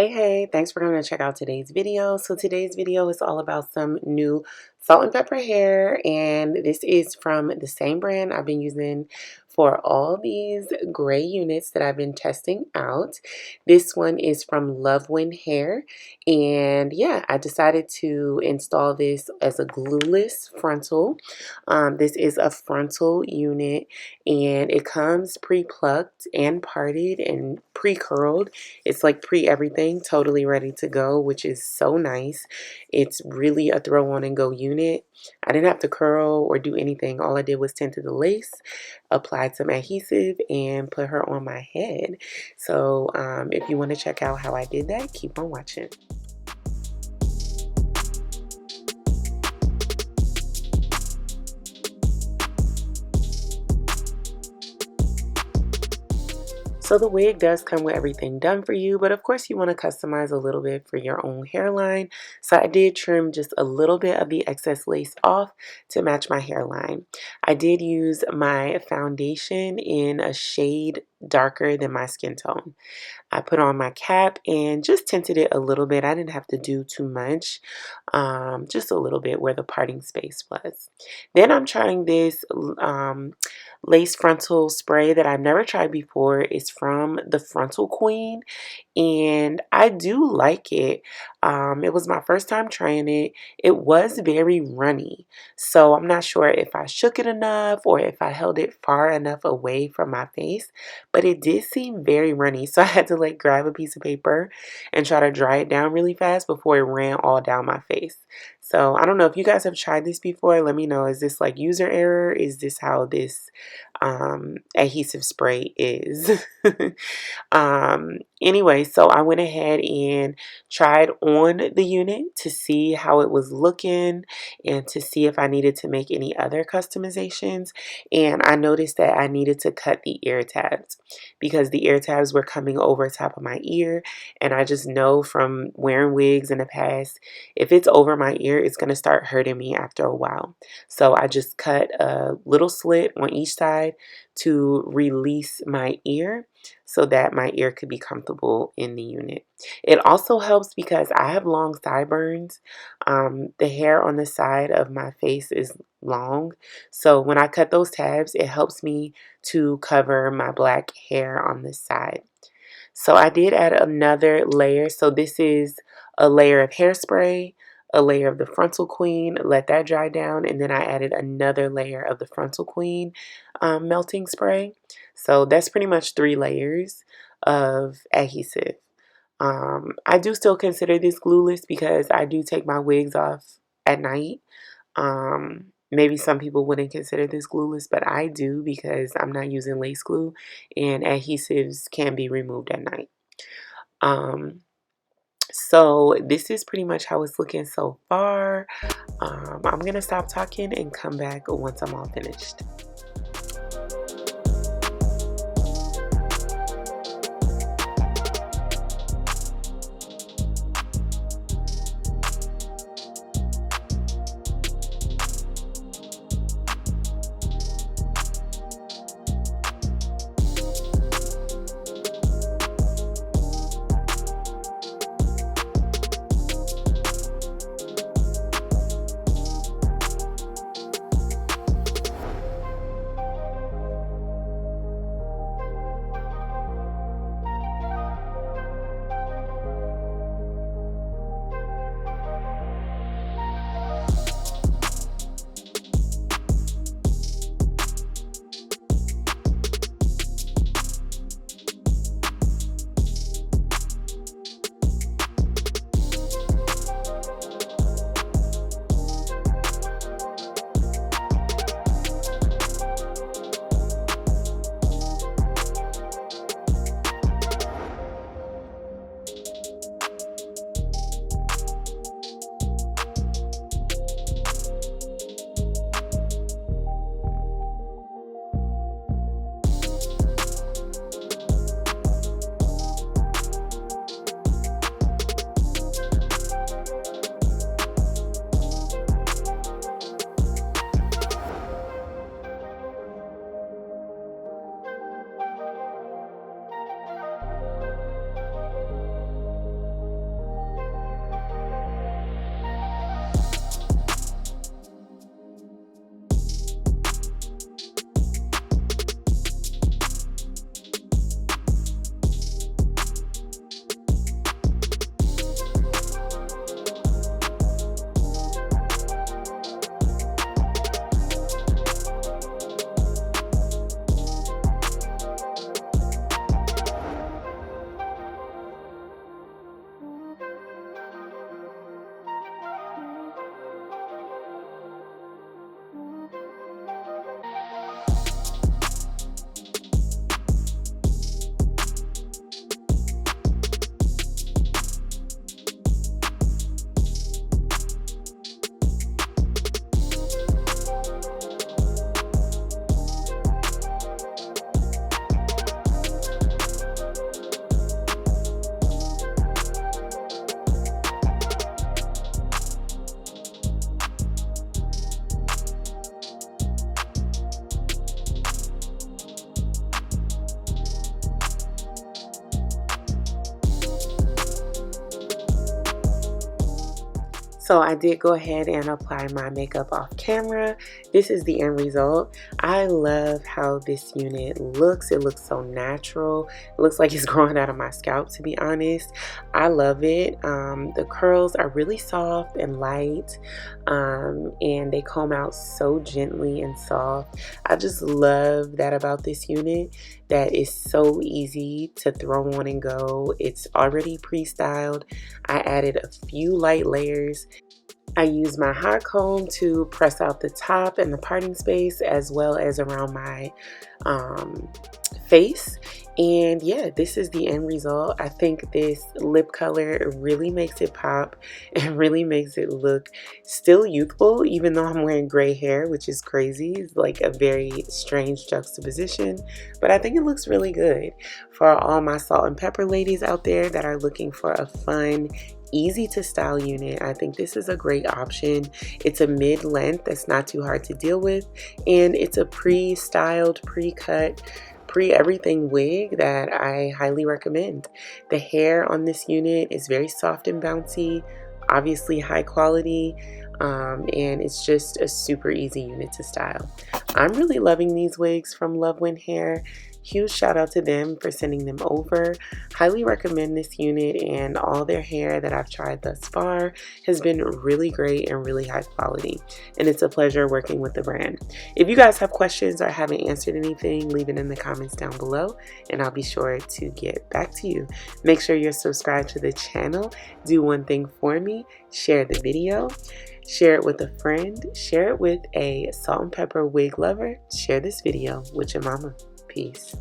Hey, thanks for coming to check out today's video. So today's video is all about some new salt and pepper hair, and this is from the same brand I've been using for all these gray units that I've been testing out. This one is from Luvwin hair, and yeah, I decided to install this as a glueless frontal. This is a frontal unit, and it comes pre-plucked and parted and pre-curled. It's like pre-everything, totally ready to go, which is so nice. It's really a throw on and go unit. I didn't have to curl or do anything. All I did was tinted the lace, applied some adhesive, and put her on my head. So if you want to check out how I did that, keep on watching. So the wig does come with everything done for you, but of course you want to customize a little bit for your own hairline. So I did trim just a little bit of the excess lace off to match my hairline. I did use my foundation in a shade darker than my skin tone. I put on my cap and just tinted it a little bit. I didn't have to do too much, just a little bit where the parting space was. Then I'm trying this lace frontal spray that I've never tried before. It's from the Frontal Queen, and I do like it. It was my first time trying it. It was very runny, so I'm not sure if I shook it enough or if I held it far enough away from my face, but it did seem very runny, so I had to like grab a piece of paper and try to dry it down really fast before it ran all down my face. So I don't know if you guys have tried this before. Let me know. Is this like user error? Is this how this adhesive spray is? Anyway, so I went ahead and tried on the unit to see how it was looking and to see if I needed to make any other customizations. And I noticed that I needed to cut the ear tabs because the ear tabs were coming over top of my ear. And I just know from wearing wigs in the past, if it's over my ear, it's going to start hurting me after a while. So I just cut a little slit on each side to release my ear so that my ear could be comfortable in the unit. It also helps because I have long sideburns. The hair on the side of my face is long, so when I cut those tabs, it helps me to cover my black hair on the side. So I did add another layer. So this is a layer of hairspray, a layer of the Frontal Queen, let that dry down, and then I added another layer of the Frontal Queen melting spray. So that's pretty much 3 layers of adhesive. I do still consider this glueless because I do take my wigs off at night. Maybe some people wouldn't consider this glueless, but I do because I'm not using lace glue and adhesives can be removed at night. So this is pretty much how it's looking so far. I'm gonna stop talking and come back once I'm all finished. So I did go ahead and apply my makeup off camera. This is the end result. I love how this unit looks. It looks so natural. It looks like it's growing out of my scalp, to be honest. I love it. The curls are really soft and light, and they comb out so gently and soft. I just love that about this unit, that is so easy to throw on and go. It's already pre-styled. I added a few light layers. I use my hot comb to press out the top and the parting space, as well as around my face. And yeah, this is the end result. I think this lip color really makes it pop and really makes it look still youthful, even though I'm wearing gray hair, which is crazy. It's like a very strange juxtaposition, but I think it looks really good. For all my salt and pepper ladies out there that are looking for a fun, easy to style unit, I think this is a great option. It's a mid-length that's not too hard to deal with, and it's a pre-styled, pre-cut, pre-everything wig that I highly recommend. The hair on this unit is very soft and bouncy, obviously high quality, and it's just a super easy unit to style. I'm really loving these wigs from Luvwin Hair. Huge shout out to them for sending them over. Highly recommend this unit, and all their hair that I've tried thus far has been really great and really high quality, and it's a pleasure working with the brand. If you guys have questions or haven't answered anything, leave it in the comments down below and I'll be sure to get back to you. Make sure you're subscribed to the channel. Do one thing for me: share the video, share it with a friend, share it with a salt and pepper wig lover, share this video with your mama. Peace.